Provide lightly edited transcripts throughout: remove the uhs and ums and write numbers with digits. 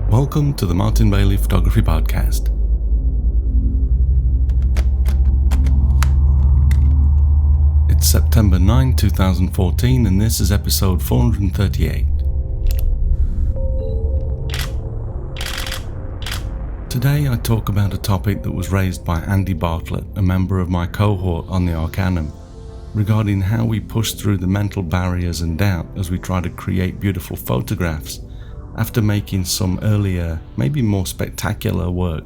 Welcome to the Martin Bailey Photography Podcast. It's September 9, 2014, and this is episode 438. Today I talk about a topic that was raised by Andy Bartlett, a member of my cohort on the Arcanum, regarding how we push through the mental barriers and doubt as we try to create beautiful photographs after making some earlier, maybe more spectacular work.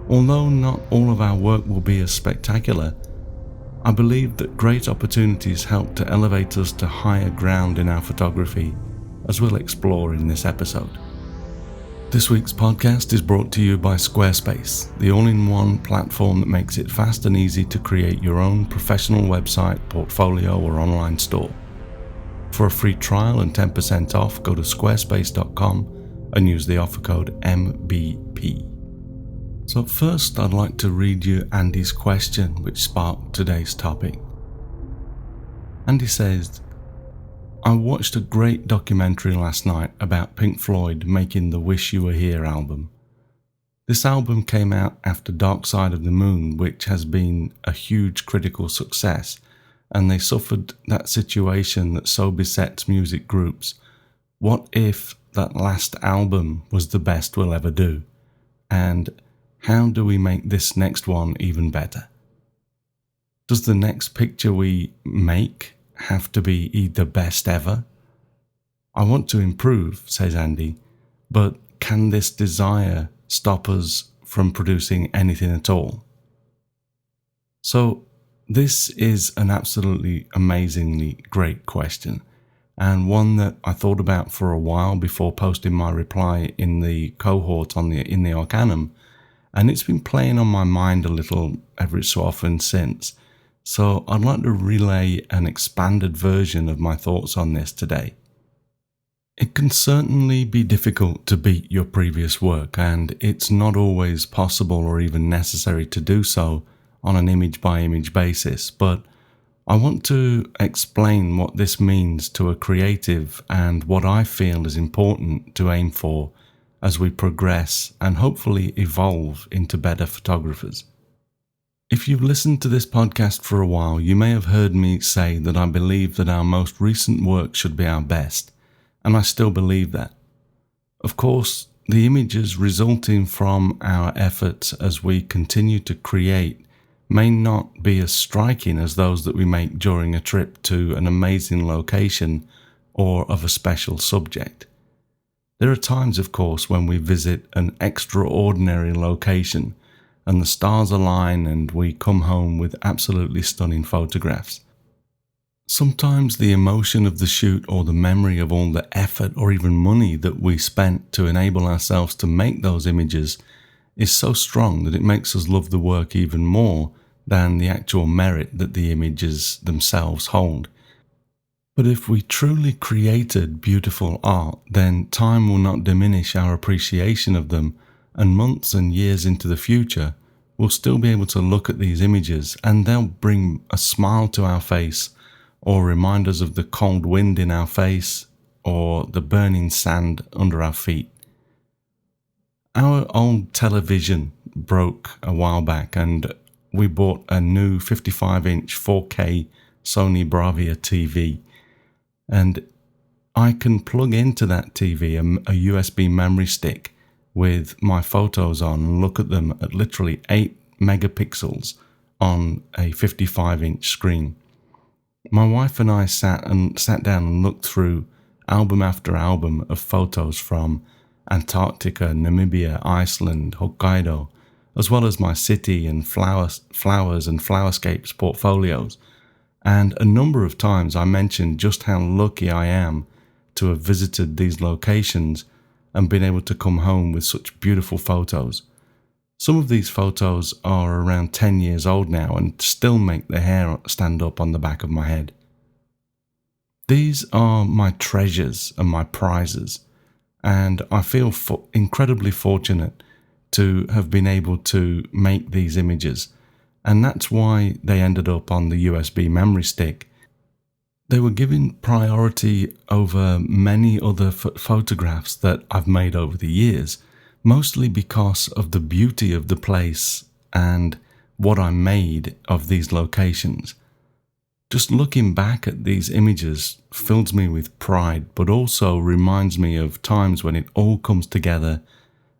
Although not all of our work will be as spectacular, I believe that great opportunities help to elevate us to higher ground in our photography, as we'll explore in this episode. This week's podcast is brought to you by Squarespace, the all-in-one platform that makes it fast and easy to create your own professional website, portfolio, or online store. For a free trial and 10% off, go to squarespace.com and use the offer code MBP. So first, I'd like to read you Andy's question, which sparked today's topic. Andy says, I watched a great documentary last night about Pink Floyd making the Wish You Were Here album. This album came out after Dark Side of the Moon, which has been a huge critical success, and they suffered that situation that so besets music groups. What if that last album was the best we'll ever do? And how do we make this next one even better? Does the next picture we make have to be the best ever? I want to improve, says Andy, but can this desire stop us from producing anything at all? So, this is an absolutely amazingly great question, and one that I thought about for a while before posting my reply in the cohort in the Arcanum, and it's been playing on my mind a little every so often since. So I'd like to relay an expanded version of my thoughts on this today. It can certainly be difficult to beat your previous work, and it's not always possible or even necessary to do so on an image-by-image basis, but I want to explain what this means to a creative and what I feel is important to aim for as we progress and hopefully evolve into better photographers. If you've listened to this podcast for a while, you may have heard me say that I believe that our most recent work should be our best, and I still believe that. Of course, the images resulting from our efforts as we continue to create may not be as striking as those that we make during a trip to an amazing location or of a special subject. There are times, of course, when we visit an extraordinary location and the stars align and we come home with absolutely stunning photographs. Sometimes the emotion of the shoot or the memory of all the effort or even money that we spent to enable ourselves to make those images is so strong that it makes us love the work even more than the actual merit that the images themselves hold. But if we truly created beautiful art, then time will not diminish our appreciation of them, and months and years into the future, we'll still be able to look at these images and they'll bring a smile to our face or remind us of the cold wind in our face or the burning sand under our feet. Our old television broke a while back and we bought a new 55-inch 4K Sony Bravia TV, and I can plug into that TV a USB memory stick with my photos on and look at them at literally 8 megapixels on a 55-inch screen. My wife and I sat down and looked through album after album of photos from Antarctica, Namibia, Iceland, Hokkaido, as well as my city and flowers and flowerscapes portfolios. And a number of times I mentioned just how lucky I am to have visited these locations and been able to come home with such beautiful photos. Some of these photos are around 10 years old now and still make the hair stand up on the back of my head. These are my treasures and my prizes, and I feel incredibly fortunate to have been able to make these images, and that's why they ended up on the USB memory stick. they were given priority over many other photographs that I've made over the years, mostly because of the beauty of the place and what I made of these locations. Just looking back at these images fills me with pride, but also reminds me of times when it all comes together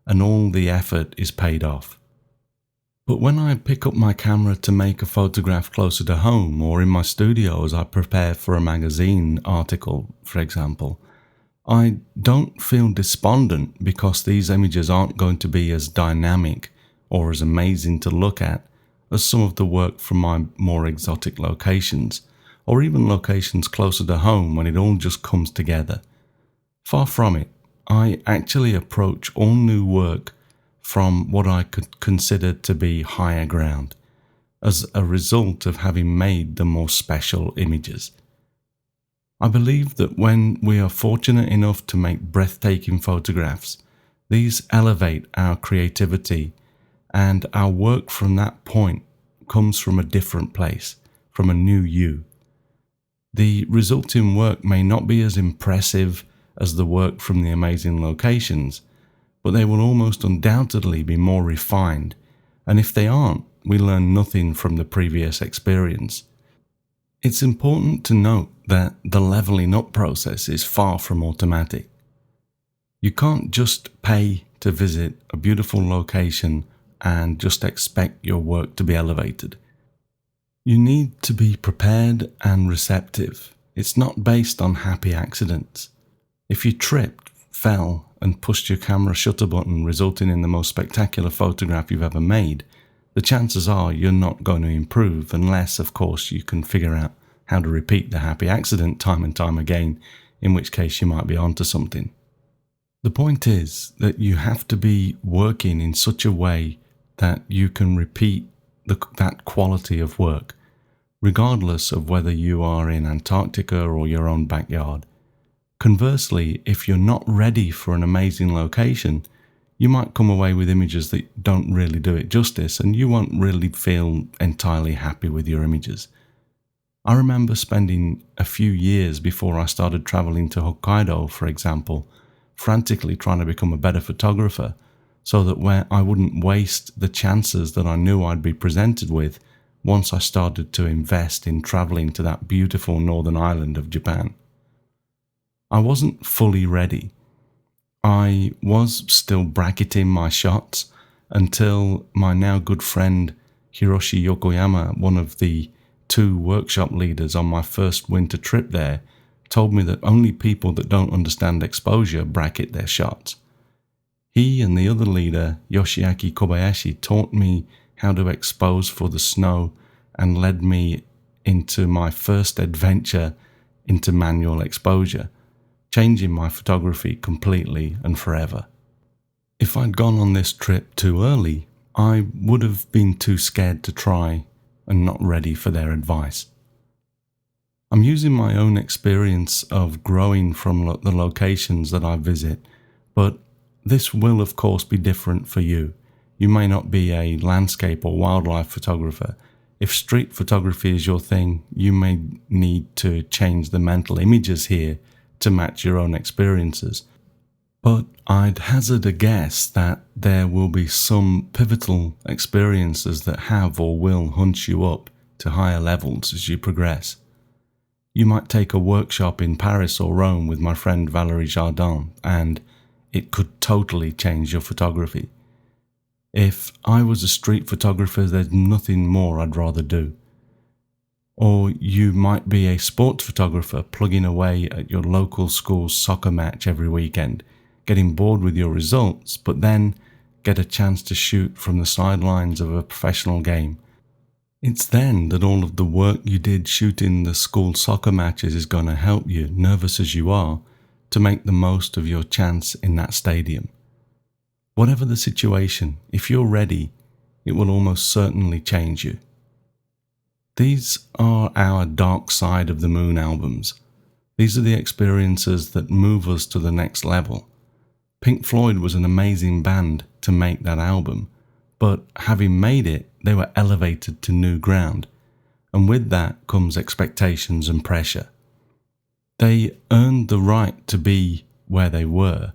and all the effort is paid off. But when I pick up my camera to make a photograph closer to home, or in my studio as I prepare for a magazine article, for example, I don't feel despondent because these images aren't going to be as dynamic or as amazing to look at as some of the work from my more exotic locations, or even locations closer to home when it all just comes together. Far from it, I actually approach all new work from what I could consider to be higher ground, as a result of having made the more special images. I believe that when we are fortunate enough to make breathtaking photographs, these elevate our creativity, and our work from that point comes from a different place, from a new you. The resulting work may not be as impressive as the work from the amazing locations, but they will almost undoubtedly be more refined, and if they aren't, we learn nothing from the previous experience. It's important to note that the leveling up process is far from automatic. You can't just pay to visit a beautiful location and just expect your work to be elevated. You need to be prepared and receptive. It's not based on happy accidents. If you tripped, fell, and pushed your camera shutter button, resulting in the most spectacular photograph you've ever made, the chances are you're not going to improve unless, of course, you can figure out how to repeat the happy accident time and time again, in which case you might be onto something. The point is that you have to be working in such a way that you can repeat that quality of work, regardless of whether you are in Antarctica or your own backyard. Conversely, if you're not ready for an amazing location, you might come away with images that don't really do it justice, and you won't really feel entirely happy with your images. I remember spending a few years before I started traveling to Hokkaido, for example, frantically trying to become a better photographer, so that where I wouldn't waste the chances that I knew I'd be presented with once I started to invest in traveling to that beautiful northern island of Japan. I wasn't fully ready. I was still bracketing my shots until my now good friend Hiroshi Yokoyama, one of the 2 workshop leaders on my first winter trip there, told me that only people that don't understand exposure bracket their shots. He and the other leader, Yoshiaki Kobayashi, taught me how to expose for the snow and led me into my first adventure into manual exposure, changing my photography completely and forever. If I'd gone on this trip too early, I would have been too scared to try and not ready for their advice. I'm using my own experience of growing from the locations that I visit, but this will of course be different for you. You may not be a landscape or wildlife photographer. If street photography is your thing, you may need to change the mental images here to match your own experiences. But I'd hazard a guess that there will be some pivotal experiences that have or will hunch you up to higher levels as you progress. You might take a workshop in Paris or Rome with my friend Valérie Jardin, and it could totally change your photography. If I was a street photographer, there's nothing more I'd rather do. Or you might be a sports photographer plugging away at your local school's soccer match every weekend, getting bored with your results, but then get a chance to shoot from the sidelines of a professional game. It's then that all of the work you did shooting the school soccer matches is going to help you, nervous as you are, to make the most of your chance in that stadium. Whatever the situation, if you're ready, it will almost certainly change you. These are our Dark Side of the Moon albums. These are the experiences that move us to the next level. Pink Floyd was an amazing band to make that album, but having made it, they were elevated to new ground, and with that comes expectations and pressure. They earned the right to be where they were,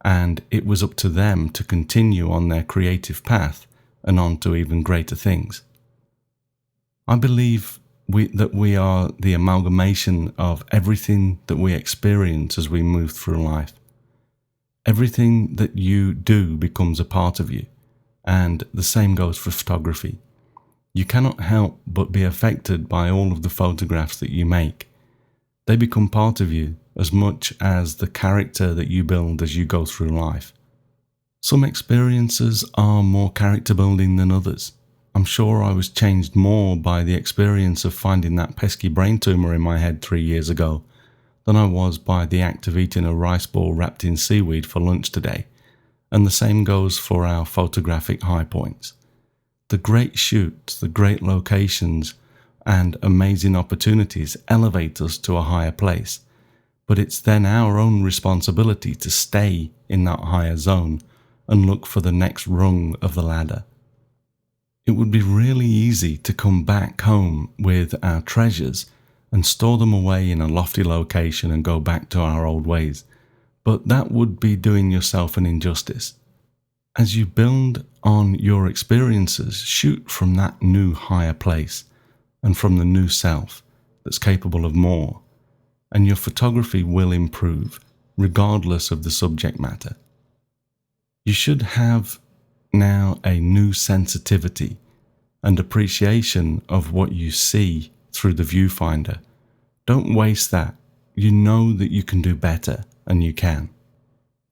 and it was up to them to continue on their creative path and on to even greater things. I believe that we are the amalgamation of everything that we experience as we move through life. Everything that you do becomes a part of you, and the same goes for photography. You cannot help but be affected by all of the photographs that you make. They become part of you as much as the character that you build as you go through life. Some experiences are more character building than others. I'm sure I was changed more by the experience of finding that pesky brain tumour in my head 3 years ago than I was by the act of eating a rice ball wrapped in seaweed for lunch today, and the same goes for our photographic high points. The great shoots, the great locations, and amazing opportunities elevate us to a higher place, but it's then our own responsibility to stay in that higher zone and look for the next rung of the ladder. It would be really easy to come back home with our treasures and store them away in a lofty location and go back to our old ways, but that would be doing yourself an injustice. As you build on your experiences, shoot from that new higher place and from the new self that's capable of more, and your photography will improve regardless of the subject matter. You should have now a new sensitivity and appreciation of what you see through the viewfinder. Don't waste that. You know that you can do better, and you can.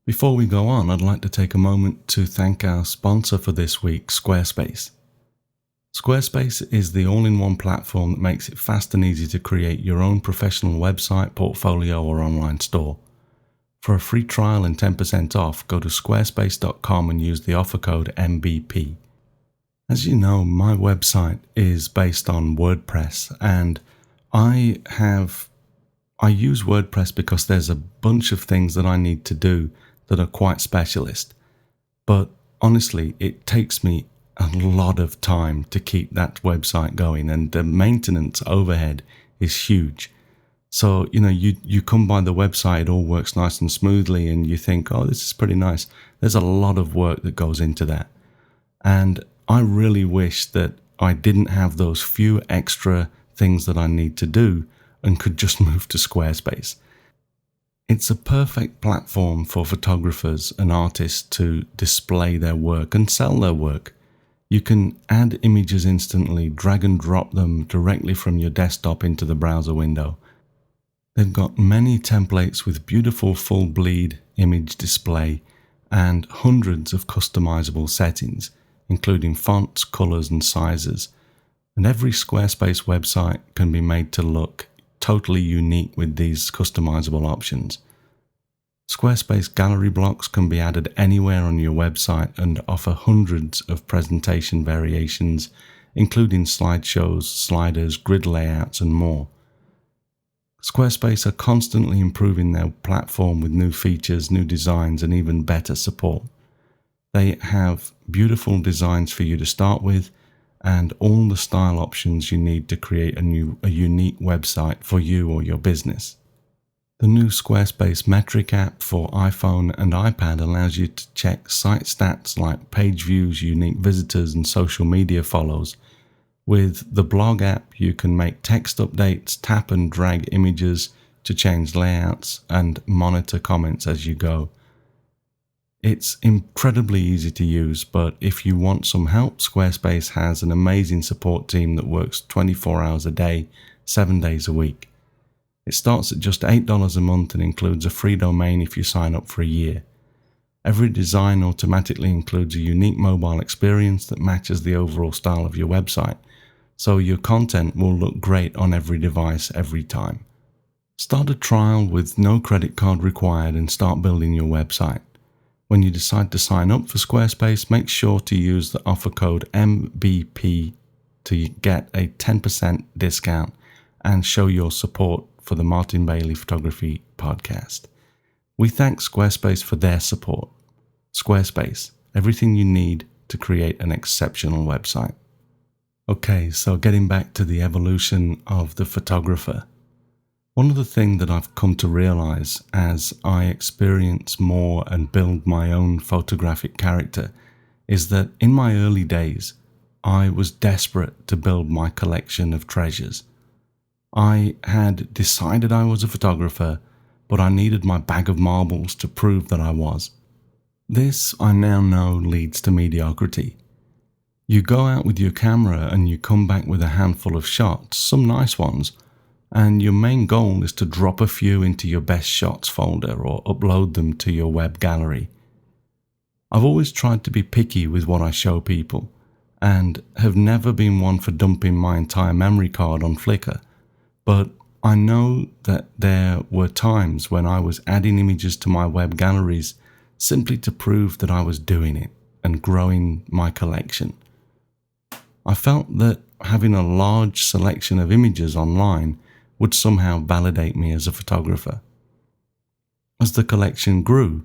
Before we go on, I'd like to take a moment to thank our sponsor for this week, Squarespace. Squarespace is the all-in-one platform that makes it fast and easy to create your own professional website, portfolio, or online store. For a free trial and 10% off, go to squarespace.com and use the offer code MBP. As you know, my website is based on WordPress, and I use WordPress because there's a bunch of things that I need to do that are quite specialist. But honestly, it takes me a lot of time to keep that website going, and the maintenance overhead is huge. So, you come by the website, it all works nice and smoothly, and you think, oh, this is pretty nice. There's a lot of work that goes into that. And I really wish that I didn't have those few extra things that I need to do and could just move to Squarespace. It's a perfect platform for photographers and artists to display their work and sell their work. You can add images instantly, drag and drop them directly from your desktop into the browser window. They've got many templates with beautiful full bleed image display and hundreds of customizable settings, including fonts, colors, and sizes. And every Squarespace website can be made to look totally unique with these customizable options. Squarespace gallery blocks can be added anywhere on your website and offer hundreds of presentation variations, including slideshows, sliders, grid layouts, and more. Squarespace are constantly improving their platform with new features, new designs, and even better support. They have beautiful designs for you to start with, and all the style options you need to create a unique website for you or your business. The new Squarespace Metric app for iPhone and iPad allows you to check site stats like page views, unique visitors, and social media follows. With the blog app, you can make text updates, tap and drag images to change layouts, and monitor comments as you go. It's incredibly easy to use, but if you want some help, Squarespace has an amazing support team that works 24 hours a day, 7 days a week. It starts at just $8 a month and includes a free domain if you sign up for a year. Every design automatically includes a unique mobile experience that matches the overall style of your website, so your content will look great on every device every time. Start a trial with no credit card required and start building your website. When you decide to sign up for Squarespace, make sure to use the offer code MBP to get a 10% discount and show your support for the Martin Bailey Photography Podcast. We thank Squarespace for their support. Squarespace, everything you need to create an exceptional website. Okay, so getting back to the evolution of the photographer. One of the things that I've come to realize as I experience more and build my own photographic character is that in my early days, I was desperate to build my collection of treasures. I had decided I was a photographer, but I needed my bag of marbles to prove that I was. This, I now know, leads to mediocrity. You go out with your camera and you come back with a handful of shots, some nice ones, and your main goal is to drop a few into your best shots folder or upload them to your web gallery. I've always tried to be picky with what I show people, and have never been one for dumping my entire memory card on Flickr, but I know that there were times when I was adding images to my web galleries simply to prove that I was doing it and growing my collection. I felt that having a large selection of images online would somehow validate me as a photographer. As the collection grew,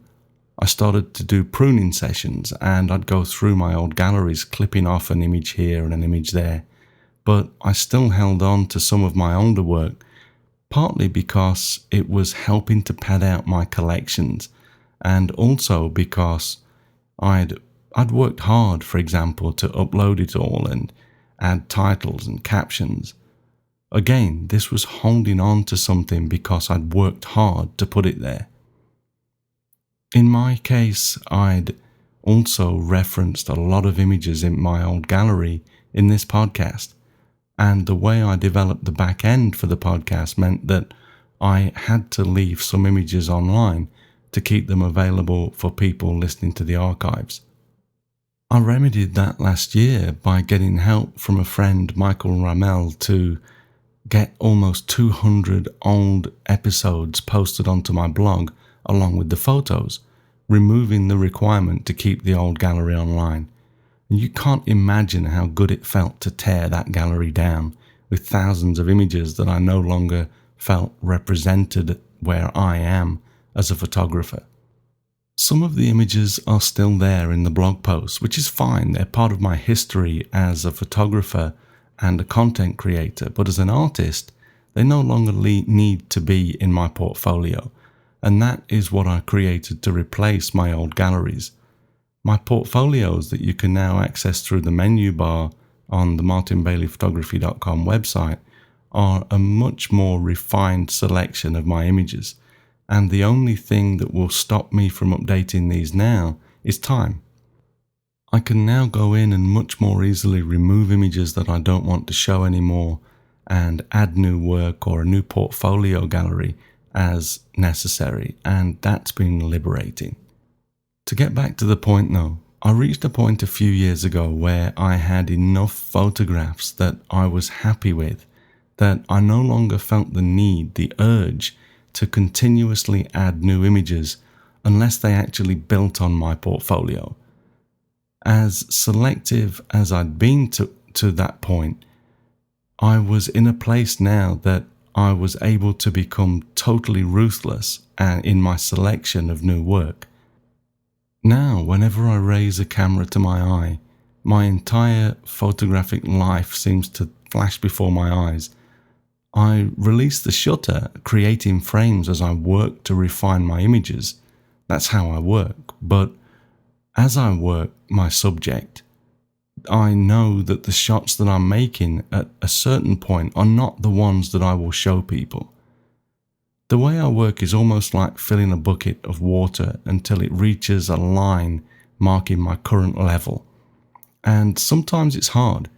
I started to do pruning sessions, and I'd go through my old galleries clipping off an image here and an image there, but I still held on to some of my older work, partly because it was helping to pad out my collections, and also because I'd worked hard, for example, to upload it all and add titles and captions. Again, this was holding on to something because I'd worked hard to put it there. In my case, I'd also referenced a lot of images in my old gallery in this podcast, and the way I developed the back end for the podcast meant that I had to leave some images online to keep them available for people listening to the archives. I remedied that last year by getting help from a friend, Michael Ramel, to get almost 200 old episodes posted onto my blog along with the photos, removing the requirement to keep the old gallery online. And you can't imagine how good it felt to tear that gallery down with thousands of images that I no longer felt represented where I am as a photographer. Some of the images are still there in the blog post, which is fine. They're part of my history as a photographer and a content creator, but as an artist, they no longer need to be in my portfolio, and that is what I created to replace my old galleries. My portfolios that you can now access through the menu bar on the martinbaileyphotography.com website are a much more refined selection of my images, and the only thing that will stop me from updating these now is time. I can now go in and much more easily remove images that I don't want to show anymore and add new work or a new portfolio gallery as necessary, and that's been liberating. To get back to the point though, I reached a point a few years ago where I had enough photographs that I was happy with, that I no longer felt the need, the urge to continuously add new images unless they actually built on my portfolio. As selective as I'd been to that point, I was in a place now that I was able to become totally ruthless in my selection of new work. Now, whenever I raise a camera to my eye, my entire photographic life seems to flash before my eyes. I release the shutter, creating frames as I work to refine my images. That's how I work, but as I work my subject, I know that the shots that I'm making at a certain point are not the ones that I will show people. The way I work is almost like filling a bucket of water until it reaches a line marking my current level. And sometimes it's hard.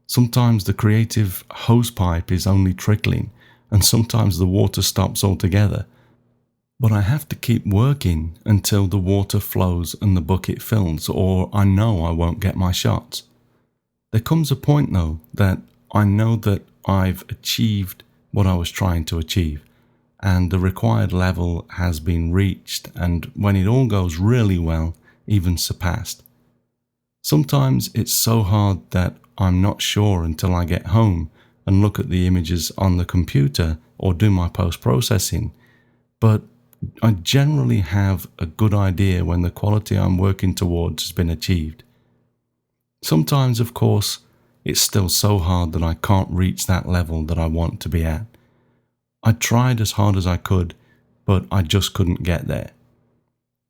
Sometimes the creative hosepipe is only trickling, and sometimes the water stops altogether. But I have to keep working until the water flows and the bucket fills, or I know I won't get my shots. There comes a point though that I know that I've achieved what I was trying to achieve, and the required level has been reached, and when it all goes really well, even surpassed. Sometimes it's so hard that I'm not sure until I get home and look at the images on the computer or do my post-processing, but I generally have a good idea when the quality I'm working towards has been achieved. Sometimes, of course, it's still so hard that I can't reach that level that I want to be at. I tried as hard as I could, but I just couldn't get there.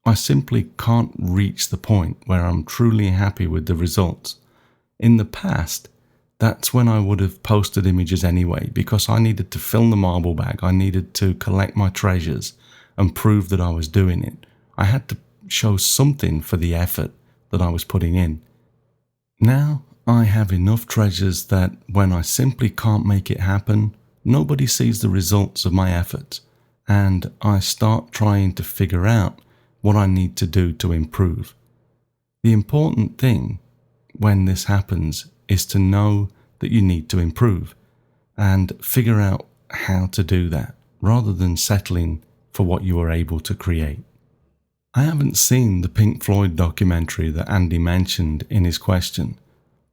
I simply can't reach the point where I'm truly happy with the results. In the past, that's when I would have posted images anyway, because I needed to fill the marble bag, I needed to collect my treasures and prove that I was doing it. I had to show something for the effort that I was putting in. Now I have enough treasures that when I simply can't make it happen, nobody sees the results of my efforts, and I start trying to figure out what I need to do to improve. The important thing when this happens is to know that you need to improve and figure out how to do that rather than settling for what you are able to create. I haven't seen the Pink Floyd documentary that Andy mentioned in his question,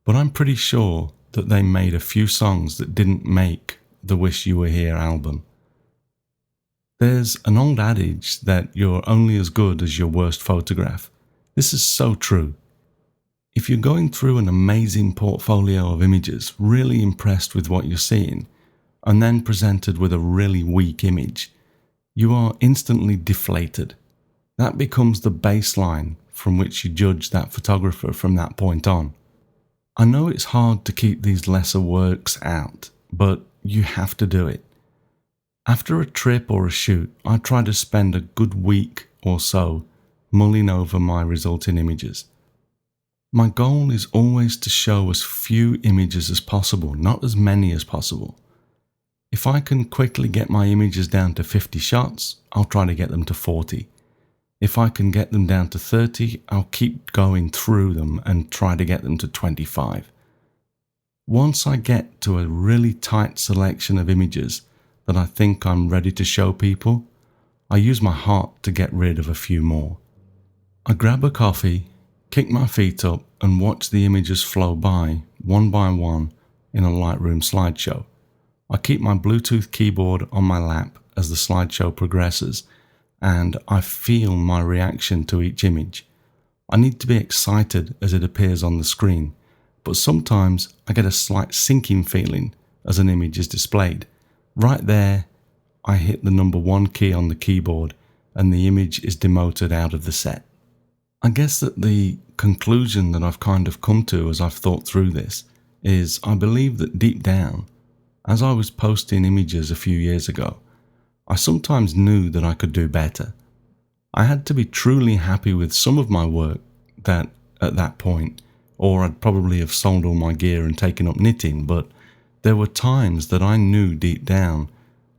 but I'm pretty sure that they made a few songs that didn't make the Wish You Were Here album. There's an old adage that you're only as good as your worst photograph. This is so true. If you're going through an amazing portfolio of images, really impressed with what you're seeing, and then presented with a really weak image, you are instantly deflated. That becomes the baseline from which you judge that photographer from that point on. I know it's hard to keep these lesser works out, but you have to do it. After a trip or a shoot, I try to spend a good week or so mulling over my resulting images. My goal is always to show as few images as possible, not as many as possible. If I can quickly get my images down to 50 shots, I'll try to get them to 40. If I can get them down to 30, I'll keep going through them and try to get them to 25. Once I get to a really tight selection of images that I think I'm ready to show people, I use my heart to get rid of a few more. I grab a coffee, kick my feet up and watch the images flow by, one by one, in a Lightroom slideshow. I keep my Bluetooth keyboard on my lap as the slideshow progresses, and I feel my reaction to each image. I need to be excited as it appears on the screen, but sometimes I get a slight sinking feeling as an image is displayed. Right there, I hit the number 1 key on the keyboard and the image is demoted out of the set. I guess that the conclusion that I've kind of come to as I've thought through this is I believe that deep down, as I was posting images a few years ago, I sometimes knew that I could do better. I had to be truly happy with some of my work that at that point, or I'd probably have sold all my gear and taken up knitting, but there were times that I knew deep down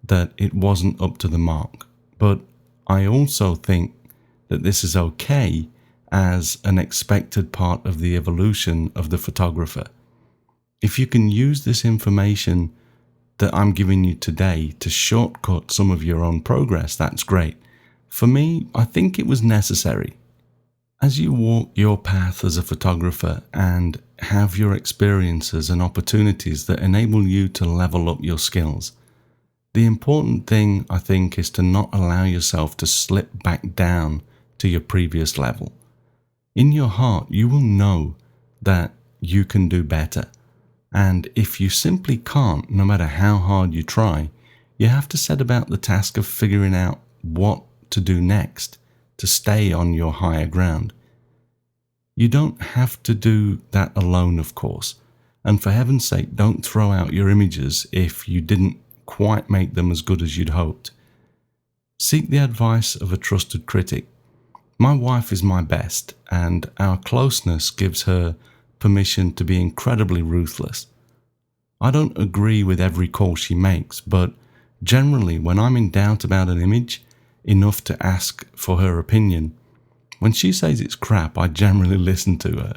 that it wasn't up to the mark. But I also think that this is okay as an expected part of the evolution of the photographer. If you can use this information that I'm giving you today to shortcut some of your own progress, that's great. For me, I think it was necessary. As you walk your path as a photographer and have your experiences and opportunities that enable you to level up your skills, the important thing, I think, is to not allow yourself to slip back down to your previous level. In your heart, you will know that you can do better. And if you simply can't, no matter how hard you try, you have to set about the task of figuring out what to do next to stay on your higher ground. You don't have to do that alone, of course, and for heaven's sake, don't throw out your images if you didn't quite make them as good as you'd hoped. Seek the advice of a trusted critic. My wife is my best, and our closeness gives her permission to be incredibly ruthless. I don't agree with every call she makes, but generally when I'm in doubt about an image, enough to ask for her opinion, when she says it's crap, I generally listen to her.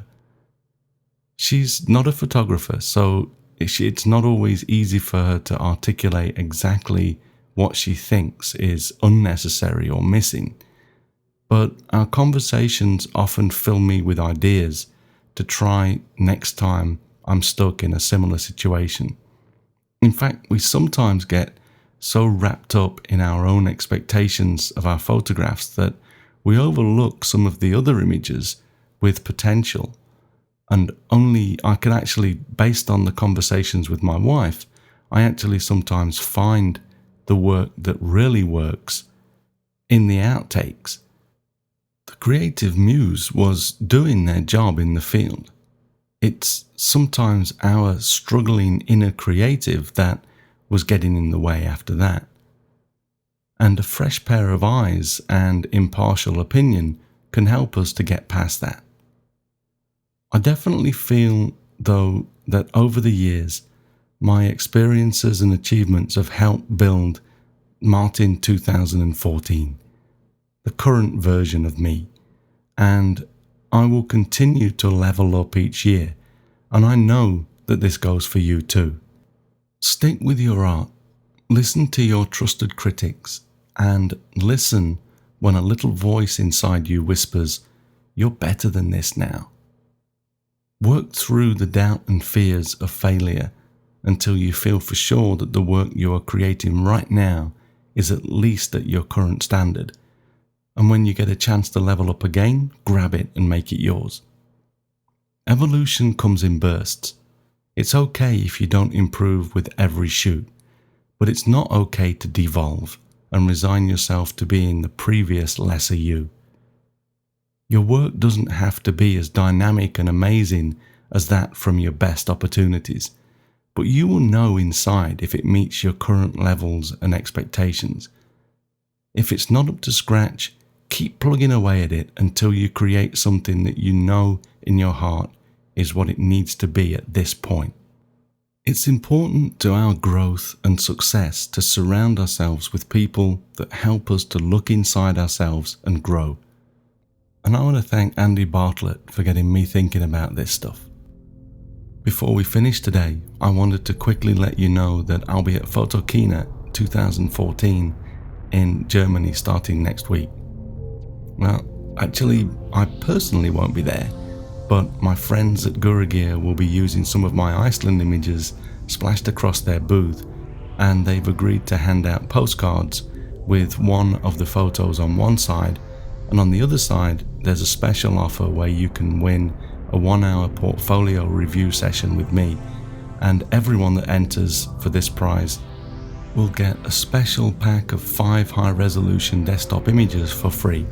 She's not a photographer, so it's not always easy for her to articulate exactly what she thinks is unnecessary or missing. But our conversations often fill me with ideas to try next time I'm stuck in a similar situation. In fact, we sometimes get so wrapped up in our own expectations of our photographs that we overlook some of the other images with potential. And only I can actually, based on the conversations with my wife, I actually sometimes find the work that really works in the outtakes. The creative muse was doing their job in the field. It's sometimes our struggling inner creative that was getting in the way after that. And a fresh pair of eyes and impartial opinion can help us to get past that. I definitely feel, though, that over the years, my experiences and achievements have helped build Martin 2014, the current version of me, and I will continue to level up each year, and I know that this goes for you too. Stick with your art, listen to your trusted critics, and listen when a little voice inside you whispers, "You're better than this now." Work through the doubt and fears of failure until you feel for sure that the work you are creating right now is at least at your current standard. And when you get a chance to level up again, grab it and make it yours. Evolution comes in bursts. It's okay if you don't improve with every shoot, but it's not okay to devolve and resign yourself to being the previous lesser you. Your work doesn't have to be as dynamic and amazing as that from your best opportunities, but you will know inside if it meets your current levels and expectations. If it's not up to scratch, keep plugging away at it until you create something that you know in your heart is what it needs to be at this point. It's important to our growth and success to surround ourselves with people that help us to look inside ourselves and grow. And I want to thank Andy Bartlett for getting me thinking about this stuff. Before we finish today, I wanted to quickly let you know that I'll be at Photokina 2014 in Germany starting next week. Well, actually, I personally won't be there, but my friends at Gura Gear will be using some of my Iceland images splashed across their booth, and they've agreed to hand out postcards with one of the photos on one side, and on the other side there's a special offer where you can win a 1-hour portfolio review session with me, and everyone that enters for this prize will get a special pack of 5 high-resolution desktop images for free.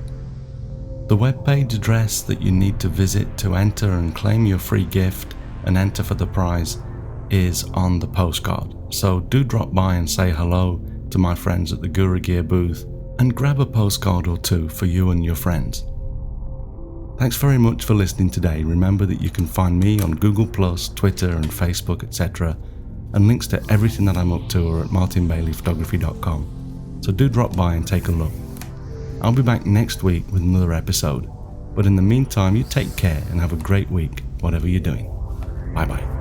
The webpage address that you need to visit to enter and claim your free gift and enter for the prize is on the postcard, so do drop by and say hello to my friends at the Gura Gear booth and grab a postcard or two for you and your friends. Thanks very much for listening today. Remember that you can find me on Google+, Twitter and Facebook, etc., and links to everything that I'm up to are at martinbaileyphotography.com, so do drop by and take a look. I'll be back next week with another episode, but in the meantime, you take care and have a great week, whatever you're doing. Bye bye.